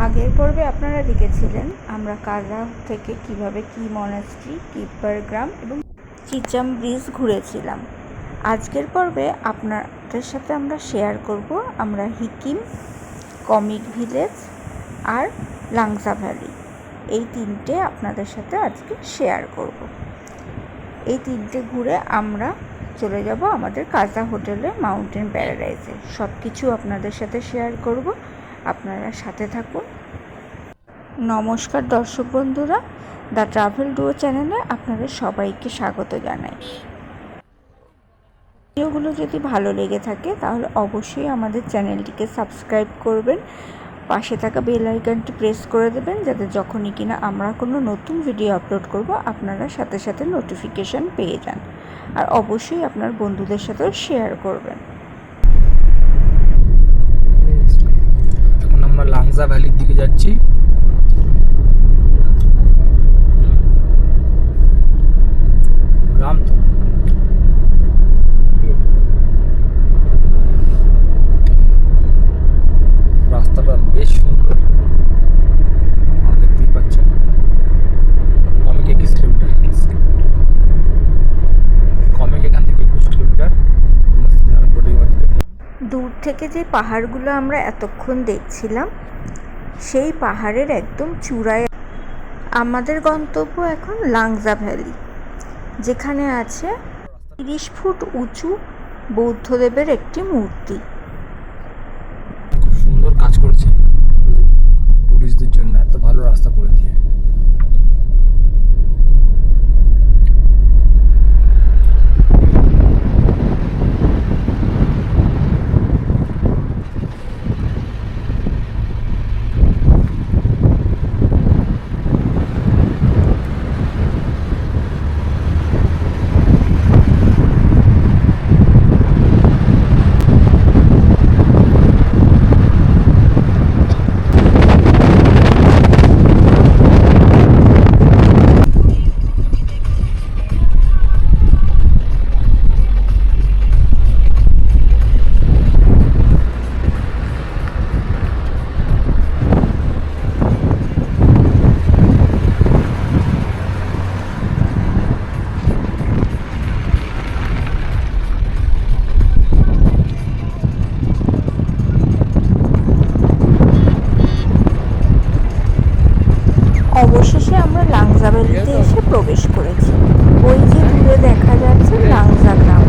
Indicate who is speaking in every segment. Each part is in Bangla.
Speaker 1: আগের পর্বে আপনারা দেখেছিলেন আমরা কাজা থেকে কিভাবে কি মনাস্ট্রি, কিপার গ্রাম এবং চিচাম ব্রিজ ঘুরেছিলাম। আজকের পর্বে আপনাদের সাথে আমরা শেয়ার করব আমরা হিকিম, কমিক ভিলেজ আর লাংসা ভ্যালি, এই তিনটে আপনাদের সাথে আজকে শেয়ার করব। এই তিনটে ঘুরে আমরা চলে যাব আমাদের কাজা হোটেলে মাউন্টেন প্যারাডাইসে। সব কিছু আপনাদের সাথে শেয়ার করব, আপনারা সাথে থাকুন। নমস্কার দর্শক বন্ধুরা, দ্য ট্রাভেল ডুও চ্যানেলে আপনাদের সবাইকে স্বাগত জানাই। ভিডিওগুলো যদি ভালো লেগে থাকে তাহলে অবশ্যই আমাদের চ্যানেলটিকে সাবস্ক্রাইব করবেন, পাশে থাকা বেল আইকনটি প্রেস করে দেবেন, যাতে যখনই কিনা আমরা কোনো নতুন ভিডিও আপলোড করব আপনারা সাথে সাথে নোটিফিকেশান পেয়ে যান। আর অবশ্যই আপনার বন্ধুদের সাথেও শেয়ার করবেন।
Speaker 2: এখন আমরা লাংসা ভ্যালির দিকে যাচ্ছি। রাস্তাটা বেশ সুন্দর, আপনারা দেখতেই পাচ্ছেন। কমিক 21 কিলোমিটার, কমিক এখান থেকে 21 কিলোমিটার।
Speaker 1: দূর থেকে যে পাহাড়গুলো আমরা এতক্ষণ দেখছিলাম, সেই পাহাড়ের একদম চূড়ায় আমাদের গন্তব্য এখন লাংসা ভ্যালি, যেখানে আছে 30 ফুট উঁচু বৌদ্ধদেবের একটি মূর্তি।
Speaker 2: খুব সুন্দর কাজ করেছে টুরিস্টদের জন্য, এত ভালো রাস্তা করে দিয়ে।
Speaker 1: অবশেষে আমরা লাংসা ভ্যালিতে এসে প্রবেশ করেছি। ওই যে দূরে দেখা যাচ্ছে লাংসা গ্রাম।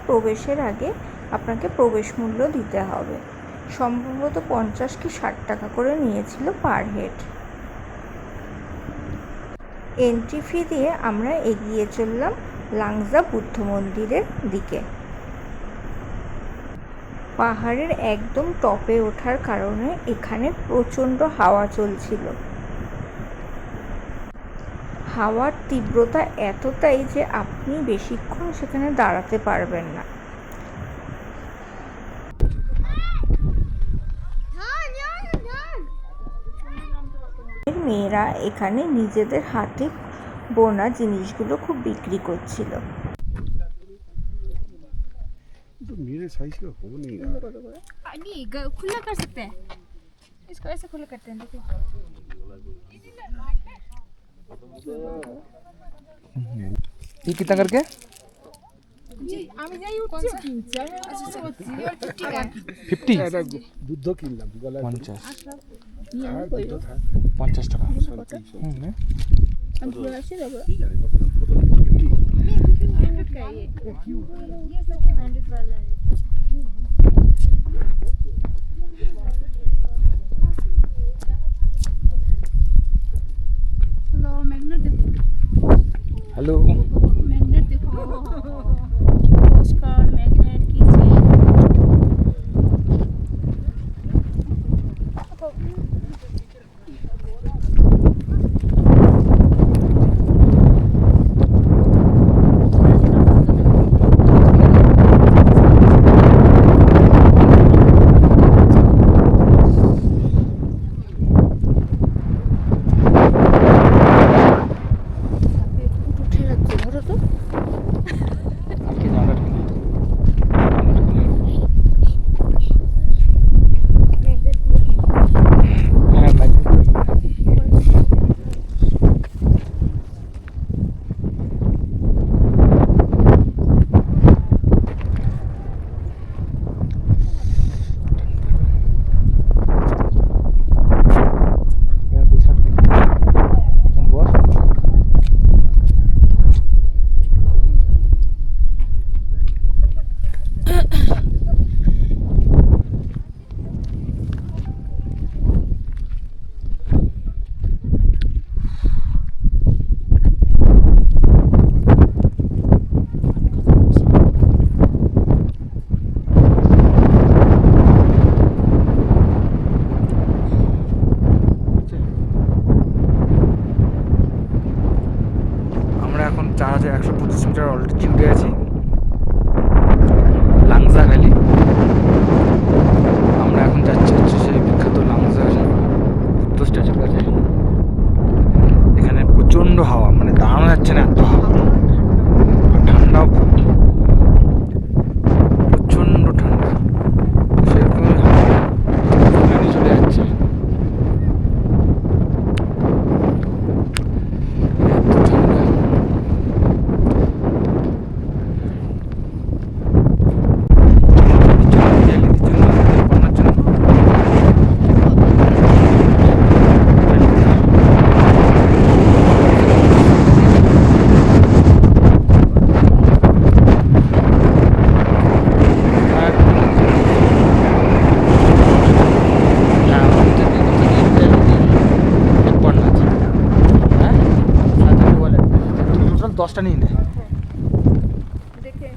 Speaker 1: প্রবেশের আগে আপনাকে প্রবেশ মূল্য দিতে হবে। সম্ভবত 50 কি 60 টাকা করে নিয়েছিল পার হেড। এন্ট্রি ফি দিয়ে আমরা এগিয়ে চললাম লাংসা বুদ্ধ মন্দিরের দিকে। পাহাড়ের একদম টপে ওঠার কারণে এখানে প্রচণ্ড হাওয়া চলছিল। হাওয়ার তীব্রতা এতটাই যে আপনি বেশিক্ষণ সেখানে দাঁড়াতে পারবেন না। মেয়েরা এখানে নিজেদের হাতে বোনা জিনিসগুলো খুব বিক্রি করছিল।
Speaker 3: मेरे साइज का हो नहीं रहा।
Speaker 4: अभी खुला कर सकते हैं, इसको ऐसे खुला करते हैं। देखो
Speaker 2: ये कितना करके?
Speaker 4: আমি যাই উঠছি আচ্ছা
Speaker 2: 50
Speaker 3: একটা বুদ্ধ কিনলাম গলায়
Speaker 2: 50
Speaker 3: হ্যাঁ, বুদ্ধ থাক।
Speaker 2: 50 টাকা
Speaker 3: শান্তি।
Speaker 2: হুম
Speaker 3: কি জানি কত দাম, কত দাম? 50?
Speaker 4: का ये ये सबके बैंडेड वाला है हेलो मैग्नेट देखो
Speaker 2: हेलो
Speaker 4: मैग्नेट देखो पोस्ट कार्ड मैग्नेट की चेन
Speaker 2: आपके जाना ठीक है আমরা এখন 4125 মিটার অল্টিটিউডে আছি লাংজা ভ্যালি আমরা এখন যাচ্ছি হচ্ছে সেই বিখ্যাত লাংজা বুদ্ধ স্ট্যাচুর কাছে এখানে প্রচণ্ড হাওয়া মানে দাঁড়ানো যাচ্ছে না এত হাওয়া আর ঠান্ডাও খুব প্রচণ্ড ঠান্ডা সেরকমই হাওয়া ফুলানি চলে যাচ্ছে এত ঠান্ডা টোটাল 10টা নিয়ে নেয়
Speaker 4: देखे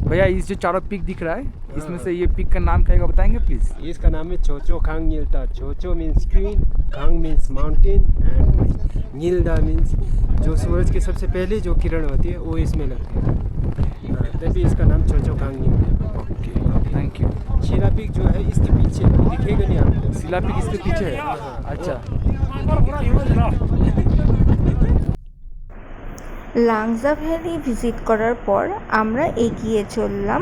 Speaker 2: भैया इस जो चारों पिक दिख रहा है इसमें से ये पिक का नाम क्या है बताएंगे प्लीज
Speaker 5: इसका नाम है Chocho Khang Nilta Chocho means queen Khang means mountain and Nilda means जो सूरज की सबसे पहले जो किरण होती है वो इसमें लगती है तभी इसका नाम चोचो कांगनिल है।
Speaker 2: Okay thank you.
Speaker 5: Shila peak जो है इसके पीछे दिखेगा नहीं आपको।
Speaker 2: शिला पीक इसके पीछे है? अच्छा।
Speaker 1: লাংজা ভ্যালি ভিজিট করার পর আমরা এগিয়ে চললাম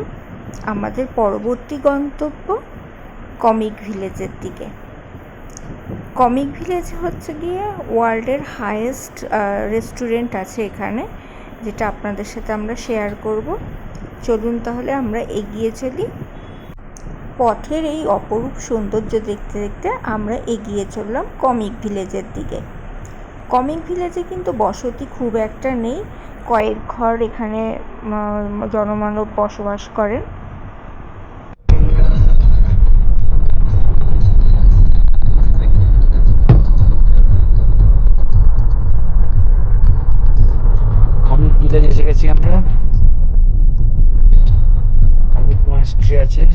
Speaker 1: আমাদের পরবর্তী গন্তব্য কমিক ভিলেজের দিকে। কমিক ভিলেজ হচ্ছে গিয়ে ওয়ার্ল্ডের হাইয়েস্ট রেস্টুরেন্ট আছে এখানে, যেটা আপনাদের সাথে আমরা শেয়ার করব। চলুন তাহলে আমরা এগিয়ে চলি। পথের এই অপরূপ সৌন্দর্য দেখতে দেখতে আমরা এগিয়ে চললাম কমিক ভিলেজের দিকে। কমিক ভিলেজে কিন্তু বসতি খুব একটা নেই, কয়েক ঘর এখানে জনমানব বসবাস করেন।
Speaker 2: কমিক ভিলেজ এসে গেছি আমরা। কমিক মনেস্ট্রি আছে।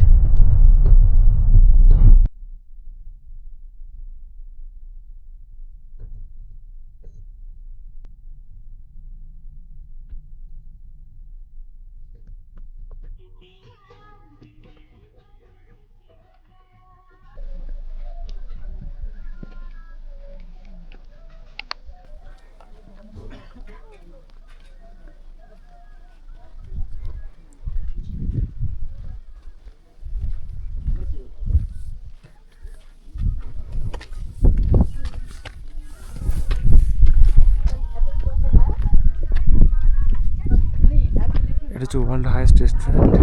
Speaker 2: এটা হচ্ছে world highest restaurant,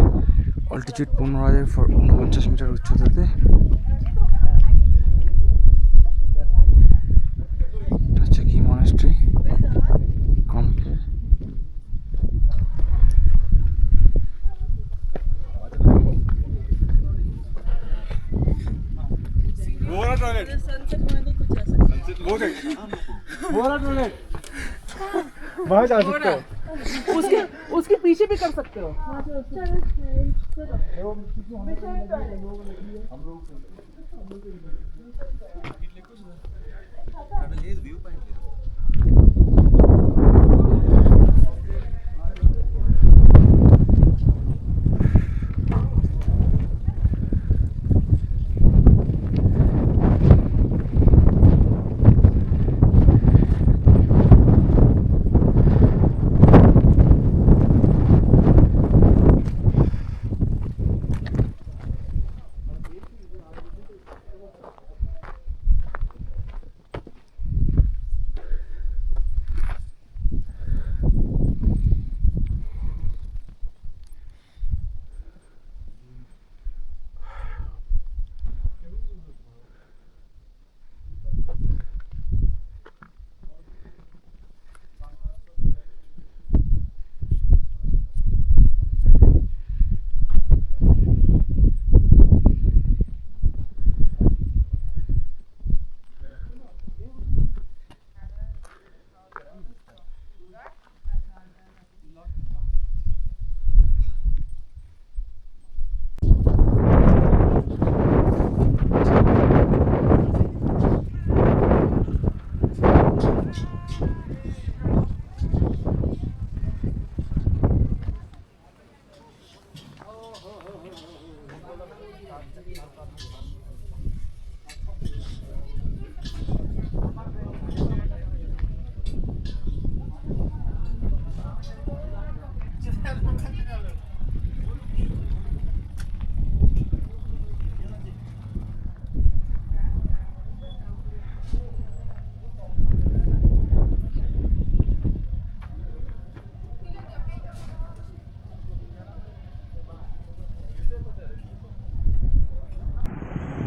Speaker 2: altitude 15,049 metre উচ্চতাতে। এটা হচ্ছে কি মনেস্ট্রি কমিকের।
Speaker 5: वहाँ जा सकते हो।
Speaker 3: उसके पीछे भी कर सकते हो।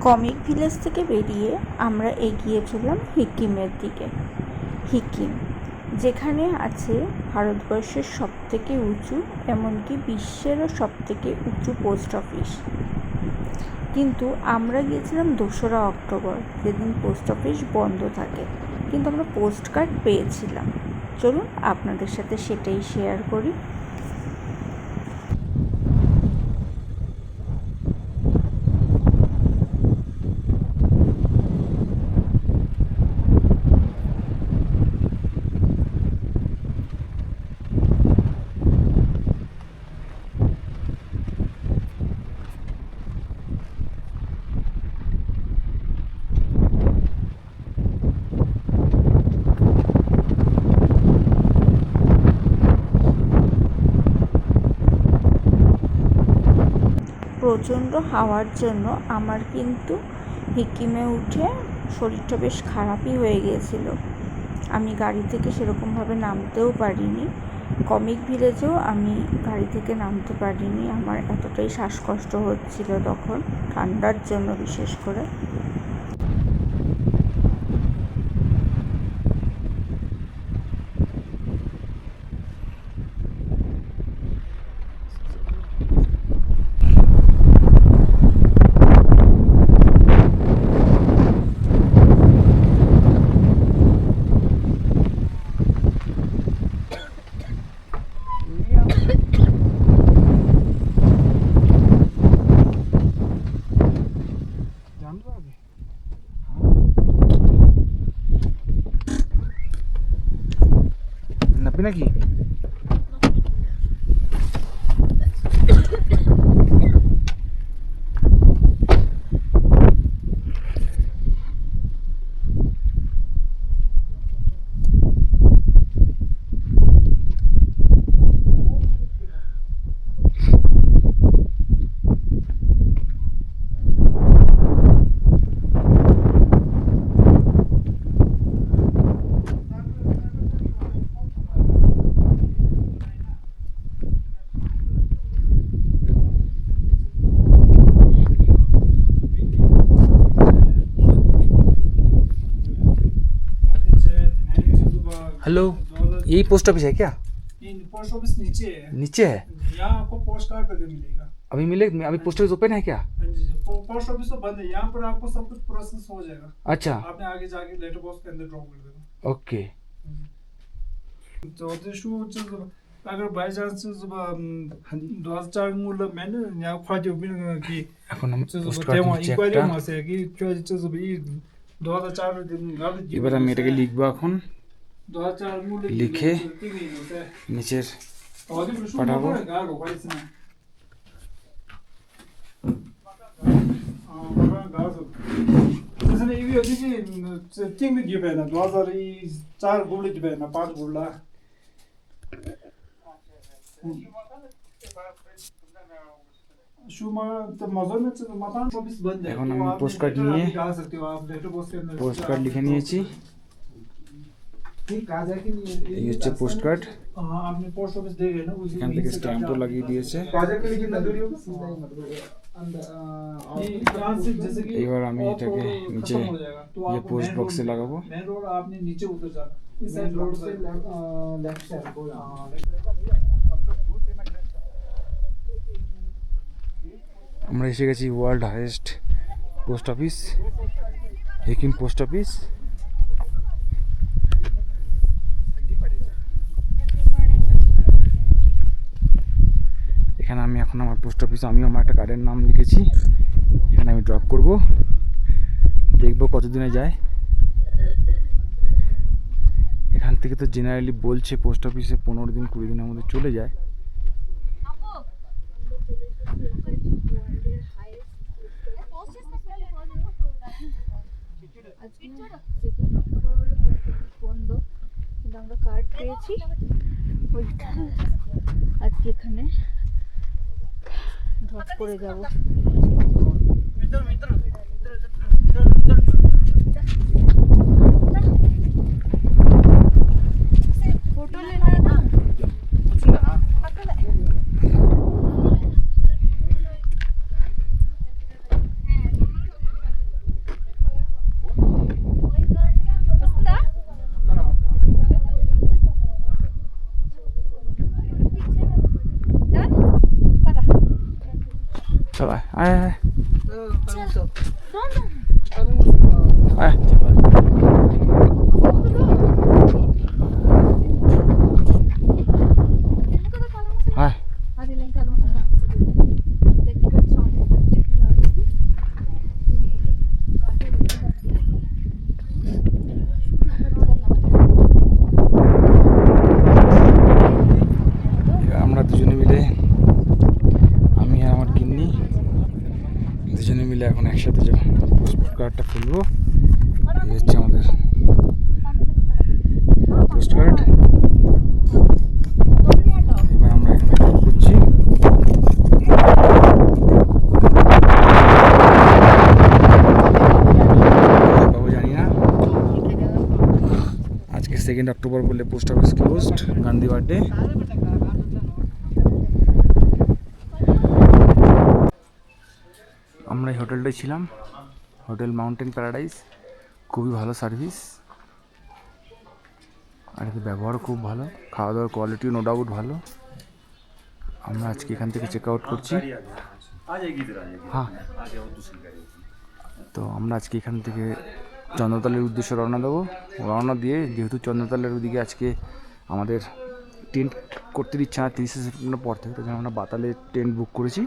Speaker 1: কমিক ভিলেজ থেকে বেরিয়ে আমরা এগিয়ে চললাম হিকিমের দিকে। হিকিম যেখানে আছে ভারতবর্ষের সবথেকে উঁচু, এমনকি বিশ্বেরও সবথেকে উঁচু পোস্ট অফিস। কিন্তু আমরা গিয়েছিলাম 2রা অক্টোবর, যেদিন পোস্ট অফিস বন্ধ থাকে, কিন্তু আমরা পোস্ট কার্ড পেয়েছিলাম। চলুন আপনাদের সাথে সেটাই শেয়ার করি। প্রচণ্ড হাওয়ার জন্য আমার কিন্তু হিকিমে উঠে শরীরটা বেশ খারাপই হয়ে গিয়েছিল। আমি গাড়ি থেকে সেরকমভাবে নামতেও পারিনি। কমিক ভিলেজেও আমি গাড়ি থেকে নামতে পারিনি, আমার এতটাই শ্বাসকষ্ট হচ্ছিল তখন, ঠান্ডার জন্য বিশেষ করে।
Speaker 2: নাপি নাকি? हेलो, यही पोस्ट ऑफिस है क्या?
Speaker 3: पोस्ट ऑफिस नीचे है,
Speaker 2: नीचे है?
Speaker 3: यहाँ आपको पोस्ट कार्ड पे मिलेगा।
Speaker 2: अभी मिले? अभी पोस्ट ऑफिस ओपन है क्या?
Speaker 3: हाँ जी, पोस्ट ऑफिस तो बंद है, यहाँ पर आपको सब कुछ प्रोसेस हो जाएगा।
Speaker 2: अच्छा,
Speaker 3: आपने आगे जाके लेटर बॉक्स के अंदर ड्रॉप कर देना।
Speaker 2: ओके।
Speaker 3: तो अगर बाई चांस 2004 मूल मैंने यहाँ ख्वाज की
Speaker 2: এখন আমি পোস্ট কার্ড নিচে
Speaker 3: इंक्वायरी
Speaker 2: একটা,
Speaker 3: में से कि 2004 दिन
Speaker 2: এবার আমি এটাকে লিখবো এখন,
Speaker 3: 2004 मूल
Speaker 2: লিখে নিচের পাঠাবো।
Speaker 3: त्यसैले यो चाहिँ तिमी गयो भएन 2004 गुल्ड भएन 5 गुल्डा शुमा त मजा में तो माता 24 बंद है।
Speaker 2: এখন আমি পোস্ট কার্ড নিয়ে
Speaker 3: डाल सकते हो आप लेटर बॉक्स के अंदर।
Speaker 2: পোস্ট কার্ড লিখে নিয়েছি,
Speaker 3: ठीक कहा जाए कि
Speaker 2: এই হচ্ছে পোস্ট কার্ড।
Speaker 3: हां आपने पोस्ट ऑफिस दे गए ना उसी
Speaker 2: এখান থেকে স্ট্যাম্পও লাগিয়ে দিয়েছে।
Speaker 3: कहा के लिए कितना दूरी होगा सीधा ही मतलब अंदर यहाँ से जैसे कि
Speaker 2: এবার আমি এটাকে নিচে
Speaker 3: खत्म हो जाएगा तो
Speaker 2: ये
Speaker 3: आप
Speaker 2: पोस्ट बॉक्स से लगाबो।
Speaker 3: मेन रोड आपने नीचे उतर जाना, इस साइड रोड से लेफ्ट साइड को।
Speaker 2: আমরা এসে গেছি world highest post office, Hikkim post office. এখানে আমি এখন আমার পোস্ট অফিসে আমি আমার একটা কার্ডের নাম লিখেছি, এখানে আমি ড্রপ করব, দেখবো কতদিনে যায়। এখান থেকে তো জেনারেলি বলছে পোস্ট অফিসে 15 দিন 20 দিনের মধ্যে চলে যায়।
Speaker 1: আমরা কার্ড পেয়েছি, ওইটা আজকে এখানে ড্রপ করে যাব। फोटो लेना है ना?
Speaker 2: चल आए आए आए आए আমরা দুজনে মিলে, আমি আর আমার গিন্নি দুজনে মিলে এখন একসাথে পোস্ট কার্ডটা খুলবো। এই হচ্ছে আমাদের পোস্ট কার্ড। এবার আমরা এখানে করছি। 2 অক্টোবর বলে post office closed, Gandhi birthday. আমরা এই হোটেলটাই ছিলাম, হোটেল মাউন্টেন প্যারাডাইস। খুবই ভালো সার্ভিস, আর এদের ব্যবহারও খুব ভালো, খাওয়া দাওয়ার কোয়ালিটিও নো ডাউট ভালো। আমরা আজকে এখান থেকে চেক আউট করছি। হ্যাঁ, তো আমরা আজকে এখান থেকে চন্দ্রতালের উদ্দেশ্যে রওনা দিয়ে, যেহেতু চন্দ্রতালের ওদিকে আজকে আমাদের টেন্ট করতে দিচ্ছে না 30 সেপ্টেম্বর পর থেকে, তো আমরা বাতালে টেন্ট বুক করেছি।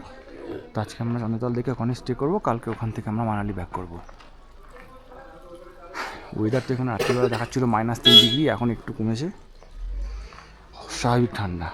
Speaker 2: তো আজকে আমরা চন্দ্রতাল দেখে ওখানে স্টে করবো, কালকে ওখান থেকে আমরা মানালি ব্যাক করবো। ওয়েদার তো এখন রাত্রিবেলা দেখাচ্ছিলো -3 ডিগ্রি, এখন একটু কমেছে, স্বাভাবিক ঠান্ডা।